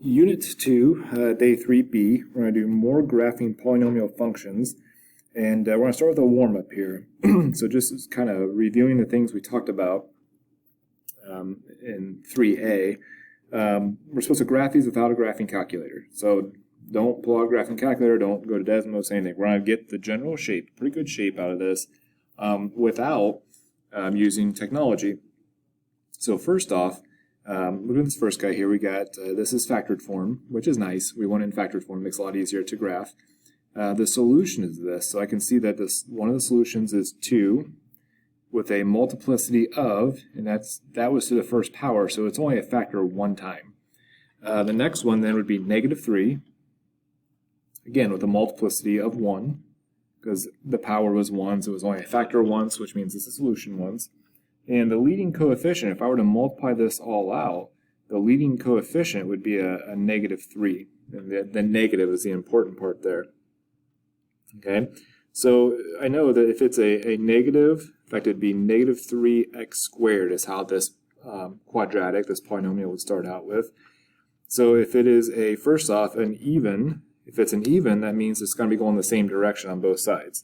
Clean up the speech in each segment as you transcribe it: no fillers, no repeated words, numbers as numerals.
Unit 2, Day 3b, we're going to do more graphing polynomial functions, and we're going to start with a warm-up here. So just kind of reviewing the things we talked about in 3a. We're supposed to graph these without a graphing calculator. So don't pull out a graphing calculator, don't go to Desmos, anything. We're going to get the general shape, pretty good shape out of this, without using technology. So first off, look at this first guy here. We got, this is factored form, which is nice. We want it in factored form, makes it a lot easier to graph. The solution is this. So I can see that this one of the solutions is 2 with a multiplicity of, and that was to the first power, so it's only a factor one time. The next one then would be -3, again with a multiplicity of 1, because the power was 1, so it was only a factor once, which means it's a solution once. And the leading coefficient, if I were to multiply this all out, the leading coefficient would be a -3. And the negative is the important part there. Okay, so I know that if it's a negative, in fact it'd be -3x squared is how this quadratic, this polynomial would start out with. So if it is a, first off, an even, if it's an even, that means it's going to be going the same direction on both sides.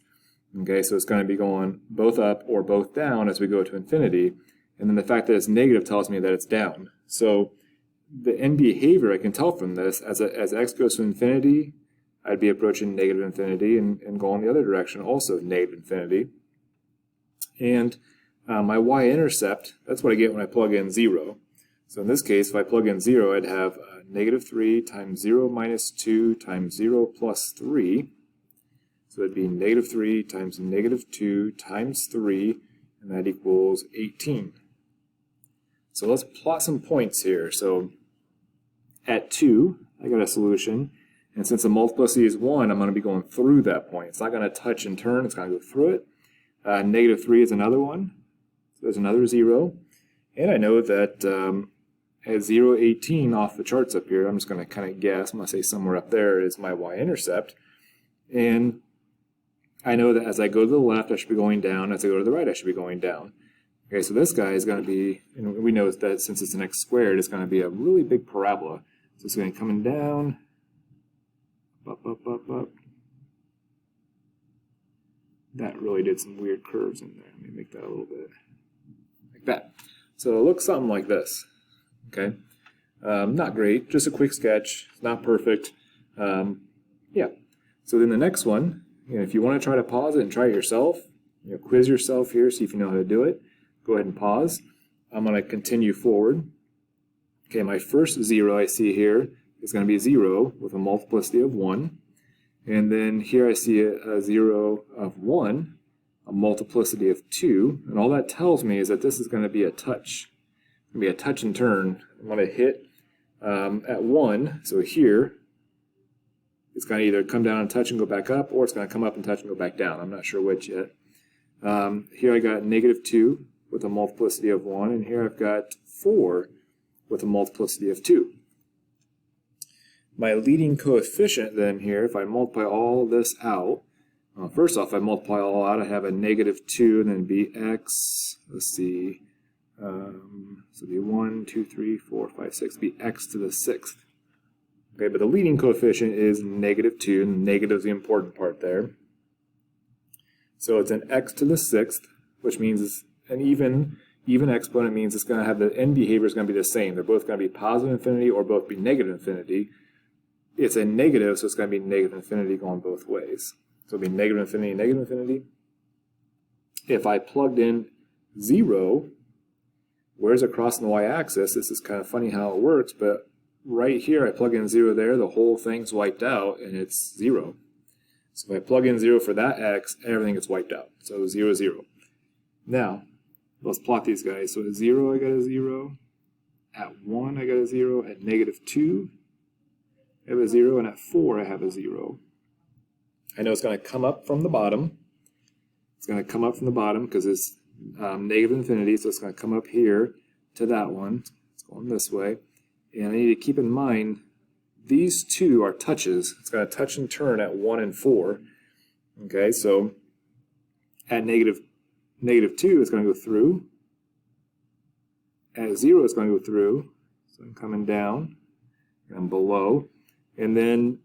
Okay, so it's going to be going both up or both down as we go to infinity. And then the fact that it's negative tells me that it's down. So the end behavior I can tell from this, as x goes to infinity, I'd be approaching negative infinity and going the other direction, also negative infinity. And my y-intercept, that's what I get when I plug in 0. So in this case, if I plug in 0, I'd have -3 times 0 minus 2 times 0 plus 3. So it'd be -3 times -2 times 3, and that equals 18. So let's plot some points here. So at 2, I got a solution. And since the multiplicity is 1, I'm going to be going through that point. It's not going to touch and turn. It's going to go through it. -3 is another one. So there's another 0. And I know that at 0, 18 off the charts up here, I'm just going to kind of guess. I'm going to say somewhere up there is my y-intercept. And I know that as I go to the left, I should be going down. As I go to the right, I should be going down. Okay, so this guy is going to be, and we know that since it's an x squared, it's going to be a really big parabola. So it's going to be coming down, up, up, up, up. That really did some weird curves in there. Let me make that a little bit like that. So it looks something like this. Okay, not great, just a quick sketch. It's not perfect. Yeah. So then the next one, if you want to try to pause it and try it yourself, quiz yourself here, see if you know how to do it. Go ahead and pause. I'm going to continue forward. Okay, my first 0 I see here is going to be 0 with a multiplicity of 1. And then here I see a 0 of 1, a multiplicity of 2. And all that tells me is that this is going to be a touch. It's going to be a touch and turn. I'm going to hit at 1, so here, it's going to either come down and touch and go back up, or it's going to come up and touch and go back down. I'm not sure which yet. Here I got -2 with a multiplicity of 1, and here I've got 4 with a multiplicity of 2. My leading coefficient then here, if I multiply all this out, first off, if I multiply all out, I have a -2 and then be x, let's see, so it'd be 1, 2, 3, 4, 5, 6, be x to the 6th. Okay, but the leading coefficient is -2, and negative is the important part there. So it's an x to the 6th, which means it's an even exponent, means it's going to have the end behavior is going to be the same. They're both going to be positive infinity or both be negative infinity. It's a negative, so it's going to be negative infinity going both ways. So it'll be negative infinity, negative infinity. If I plugged in 0, where's it crossing the y-axis? This is kind of funny how it works, but right here I plug in 0 there, the whole thing's wiped out, and it's 0. So if I plug in 0 for that x, everything gets wiped out. So 0, 0. Now, let's plot these guys. So at 0, I got a 0. At 1, I got a 0. At -2, I have a 0. And at 4, I have a 0. I know it's going to come up from the bottom. It's going to come up from the bottom because it's negative infinity. So it's going to come up here to that one. It's going this way. And I need to keep in mind, these two are touches. It's going to touch and turn at 1 and 4. Okay, so at -2, it's going to go through. At 0, it's going to go through. So I'm coming down. and below. And then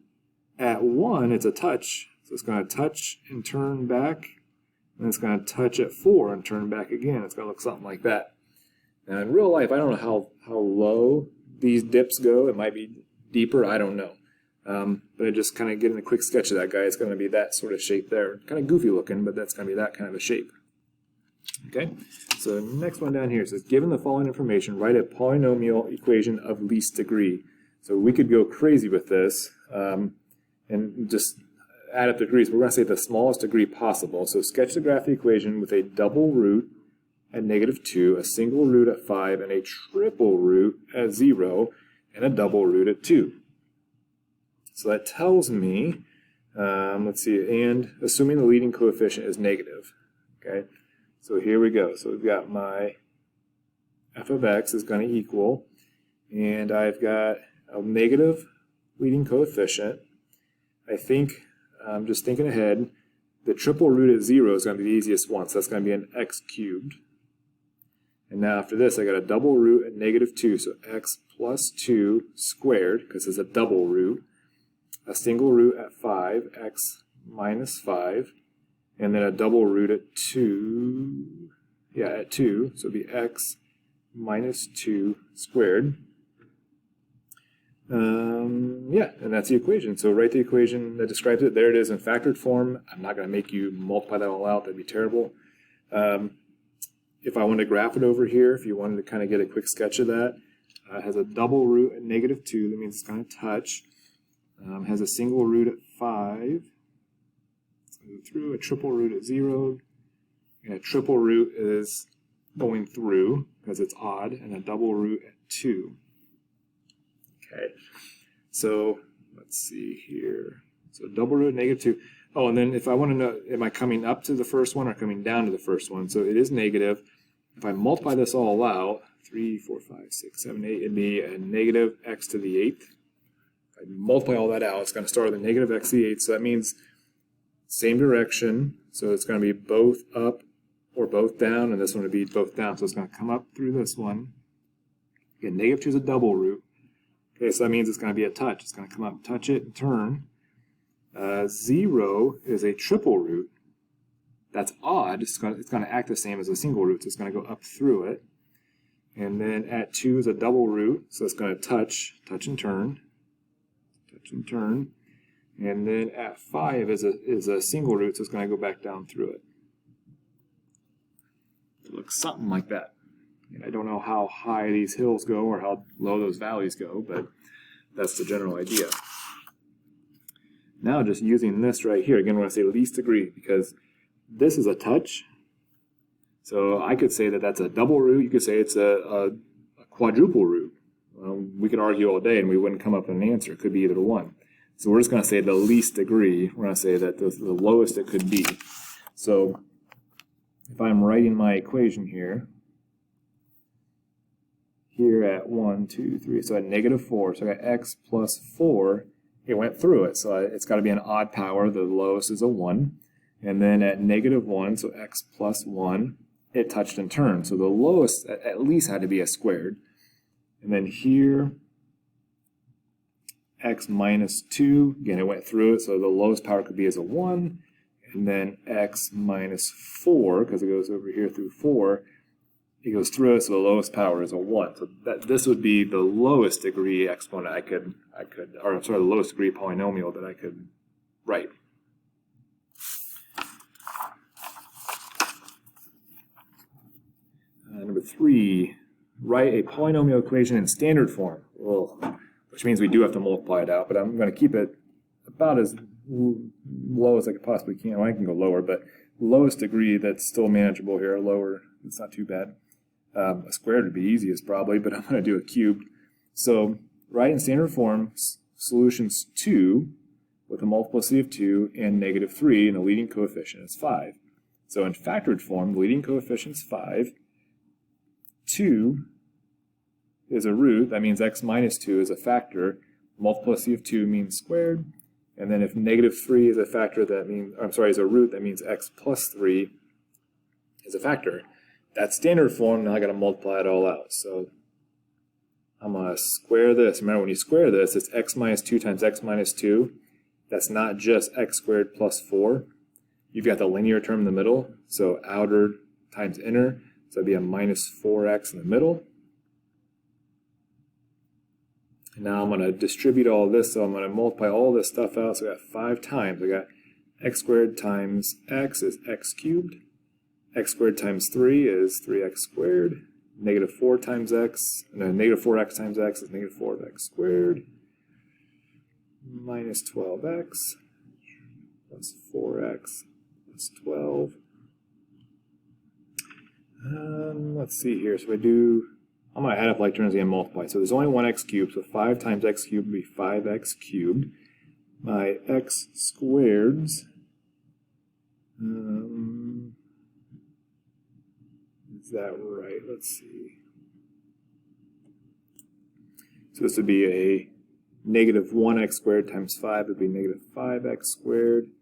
at 1, it's a touch. So it's going to touch and turn back. And it's going to touch at 4 and turn back again. It's going to look something like that. Now in real life, I don't know how low these dips go. It might be deeper. I don't know. But just kind of getting a quick sketch of that guy, it's going to be that sort of shape there. Kind of goofy looking, but that's going to be that kind of a shape. Okay, so the next one down here says, given the following information, write a polynomial equation of least degree. So we could go crazy with this and just add up degrees. We're going to say the smallest degree possible. So sketch the graph of the equation with a double root at -2, a single root at 5, and a triple root at 0, and a double root at 2. So that tells me, let's see, and assuming the leading coefficient is negative. Okay, so here we go. So we've got my f of x is going to equal, and I've got a negative leading coefficient. I think, just thinking ahead, the triple root at 0 is going to be the easiest one, so that's going to be an x cubed. And now after this, I got a double root at -2, so x plus 2 squared, because it's a double root. A single root at 5, x minus 5, and then a double root at 2, at 2, so it'll be x minus 2 squared. And that's the equation. So write the equation that describes it. There it is in factored form. I'm not going to make you multiply that all out. That'd be terrible. If I wanted to graph it over here, if you wanted to kind of get a quick sketch of that, it has a double root at -2. That means it's going to touch. Has a single root at 5. Let's go through. A triple root at 0. And a triple root is going through because it's odd. And a double root at 2. Okay, so let's see here. So double root -2. Oh, and then if I want to know, am I coming up to the first one or coming down to the first one? So it is negative. If I multiply this all out, 3, 4, 5, 6, 7, 8, it'd be a negative x to the 8th. If I multiply all that out, it's going to start with a negative x to the 8th. So that means same direction. So it's going to be both up or both down, and this one would be both down. So it's going to come up through this one. Again, -2 is a double root. Okay, so that means it's going to be a touch. It's going to come up, touch it, and turn. 0 is a triple root. That's odd. It's going to act the same as a single root, so it's going to go up through it. And then at 2 is a double root, so it's going to touch and turn, touch and turn. And then at 5 is a single root, so it's going to go back down through it. It looks something like that. And I don't know how high these hills go or how low those valleys go, but that's the general idea. Now just using this right here, again, when I say least degree, because this is a touch. So I could say that that's a double root. You could say it's a quadruple root. We could argue all day and we wouldn't come up with an answer. It could be either one. So we're just going to say the least degree. We're going to say that the lowest it could be. So if I'm writing my equation here at 1, 2, 3, so at -4, so I got x plus 4, it went through it, so it's got to be an odd power. The lowest is a 1. And then at -1, so x plus 1, it touched and turned. So the lowest at least had to be a squared. And then here, x minus 2, again, it went through it, so the lowest power could be as a 1. And then x minus 4, because it goes over here through 4, it goes through it, so the lowest power is a 1. So this would be the lowest degree exponent the lowest degree polynomial that I could write. Number 3, write a polynomial equation in standard form. Which means we do have to multiply it out, but I'm going to keep it about as low as I possibly can. Well, I can go lower, but lowest degree that's still manageable here. Lower, it's not too bad. A squared would be easiest probably, but I'm going to do a cubed. So write in standard form solutions 2 with a multiplicity of 2 and -3, and the leading coefficient is 5. So in factored form, the leading coefficient is 5. 2 is a root. That means x minus 2 is a factor. Multiplicity of 2 means squared. And then if -3 is a factor, is a root, that means x plus 3 is a factor. That's standard form. Now I got to multiply it all out. So I'm going to square this. Remember, when you square this, it's x minus 2 times x minus 2. That's not just x squared plus 4. You've got the linear term in the middle, so outer times inner. So it'd be a minus 4x in the middle. And now I'm going to distribute all this, so I'm going to multiply all this stuff out. So I got 5 times. I got x squared times x is x cubed. X squared times 3 is 3x squared. Negative 4 times x, no, negative 4x times x is negative 4x squared. Minus 12x plus 4x plus 12. Let's see here. So I'm going to add up like terms and multiply. So there's only one x cubed, so 5 times x cubed would be 5x cubed. My x squareds, is that right? Let's see. So this would be a negative 1x squared times 5 would be negative 5x squared.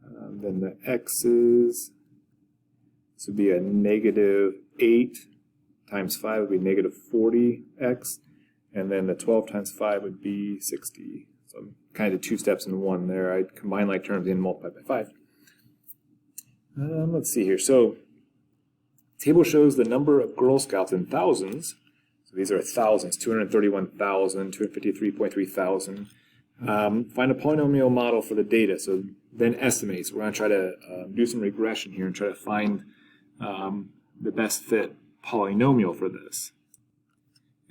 Then the x's, this would be a negative 8 times 5 would be negative 40x. And then the 12 times 5 would be 60. So I'm kind of 2 steps in one there. I combine like terms and multiply by 5. Let's see here. So table shows the number of Girl Scouts in thousands. So these are thousands, 231,000, 253.3 thousand. Find a polynomial model for the data. So then estimate. So we're going to try to do some regression here and try to find the best fit polynomial for this.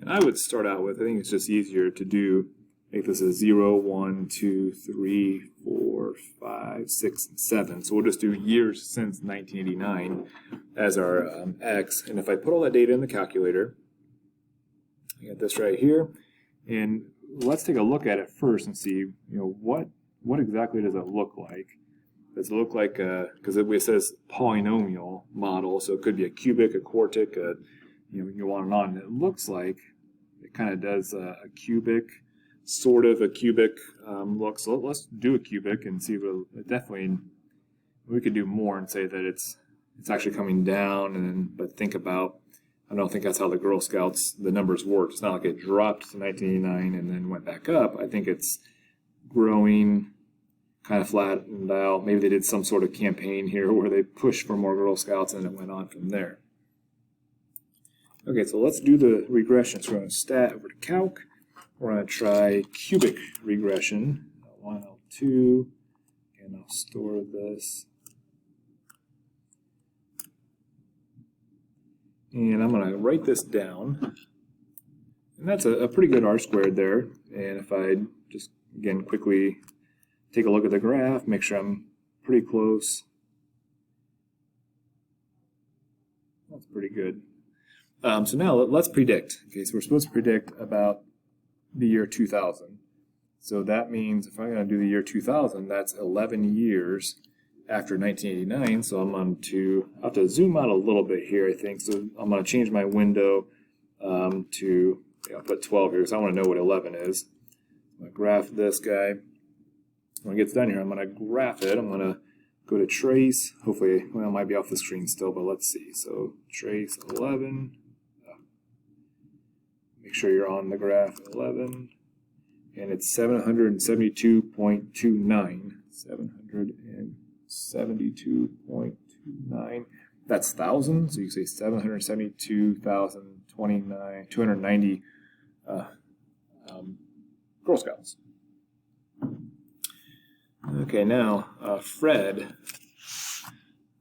And I would start out with, I think it's just easier to do, make this a 0, 1, 2, 3, 4, 5, 6, and 7. So we'll just do years since 1989 as our x. And if I put all that data in the calculator, I got this right here. And let's take a look at it first and see, what exactly does it look like? Does it look like, because it says polynomial model, so it could be a cubic, a quartic, you go on and on. It looks like it kind of does a cubic, sort of a cubic look. So let's do a cubic and see if it definitely, we could do more and say that it's actually coming down, but think about, I don't think that's how the Girl Scouts, the numbers worked. It's not like it dropped to 1989 and then went back up. I think it's growing, kind of flattened out. Maybe they did some sort of campaign here where they pushed for more Girl Scouts and it went on from there. Okay, so let's do the regression. So we're going to stat over to calc. We're going to try cubic regression. L1, L2. And I'll store this. And I'm going to write this down. And that's a pretty good R squared there. And if I just, again, quickly take a look at the graph, make sure I'm pretty close. That's pretty good. So now let's predict. Okay, so we're supposed to predict about the year 2000. So that means if I'm going to do the year 2000, that's 11 years after 1989. So I'll have to zoom out a little bit here, I think. So I'm going to change my window to, I'll put 12 here because I want to know what 11 is. I'm going to graph this guy. When it gets done here, I'm going to graph it. I'm going to go to trace. Hopefully, well, it might be off the screen still, but let's see. So trace 11. Make sure you're on the graph 11. And it's 772.29. 772.29. That's thousands. So you say 772,029, 290 Girl Scouts. Okay, now Fred,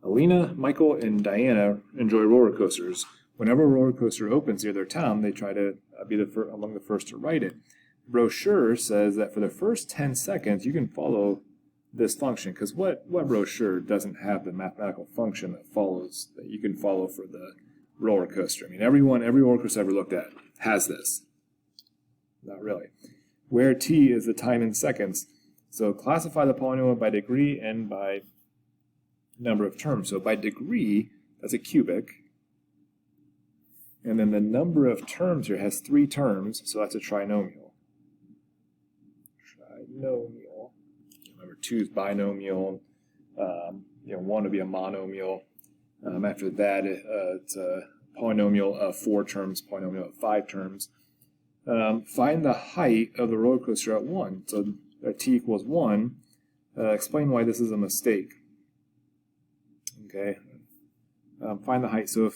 Alina, Michael, and Diana enjoy roller coasters. Whenever a roller coaster opens near their town, they try to be among the first to ride it. The brochure says that for the first 10 seconds, you can follow this function, because what brochure doesn't have the mathematical function that you can follow for the roller coaster? I mean, every roller coaster I've ever looked at has this. Not really. Where t is the time in seconds. So classify the polynomial by degree and by number of terms. So by degree, that's a cubic. And then the number of terms here has 3 terms, so that's a trinomial. Trinomial. Remember, 2 is binomial. 1 would be a monomial. After that, it's a polynomial of 4 terms, polynomial of 5 terms. Find the height of the roller coaster at 1. So at t equals 1. Explain why this is a mistake. Okay. Find the height. So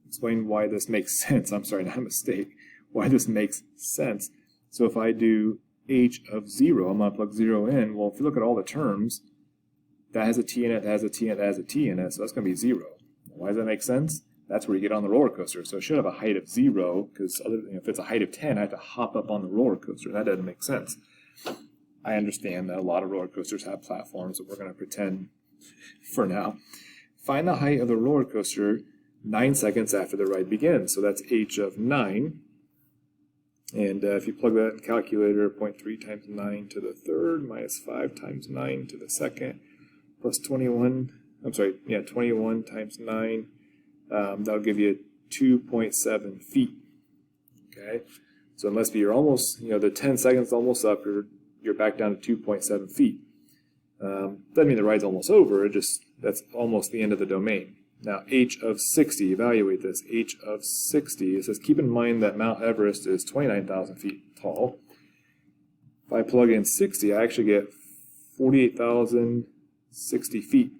explain why this makes sense. I'm sorry, not a mistake. Why this makes sense. So if I do h of 0, I'm going to plug 0 in. Well, if you look at all the terms, that has a t in it, that has a t in it, that has a t in it. So that's going to be 0. Why does that make sense? That's where you get on the roller coaster. So it should have a height of 0, because if it's a height of 10, I have to hop up on the roller coaster. That doesn't make sense. I understand that a lot of roller coasters have platforms, but we're going to pretend for now. Find the height of the roller coaster 9 seconds after the ride begins. So that's h of 9. And if you plug that in the calculator, 0.3 times 9 to the third minus 5 times 9 to the second plus 21. 21 times 9. That'll give you 2.7 feet. Okay, so it must be you're almost, the 10 seconds almost up. You're back down to 2.7 feet. Doesn't mean the ride's almost over. That's almost the end of the domain. Now h of 60. Evaluate this. H of 60. It says keep in mind that Mount Everest is 29,000 feet tall. If I plug in 60, I actually get 48,060 feet.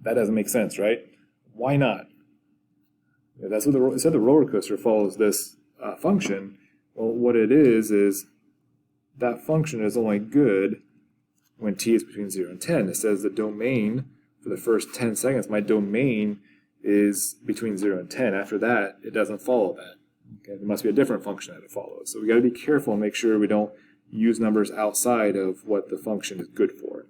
That doesn't make sense, right? Why not? That's what it said. The roller coaster follows this function. Well, what it is that function is only good when t is between 0 and 10. It says the domain for the first 10 seconds, my domain is between 0 and 10. After that, it doesn't follow that. Okay, there must be a different function that it follows. So we got to be careful and make sure we don't use numbers outside of what the function is good for.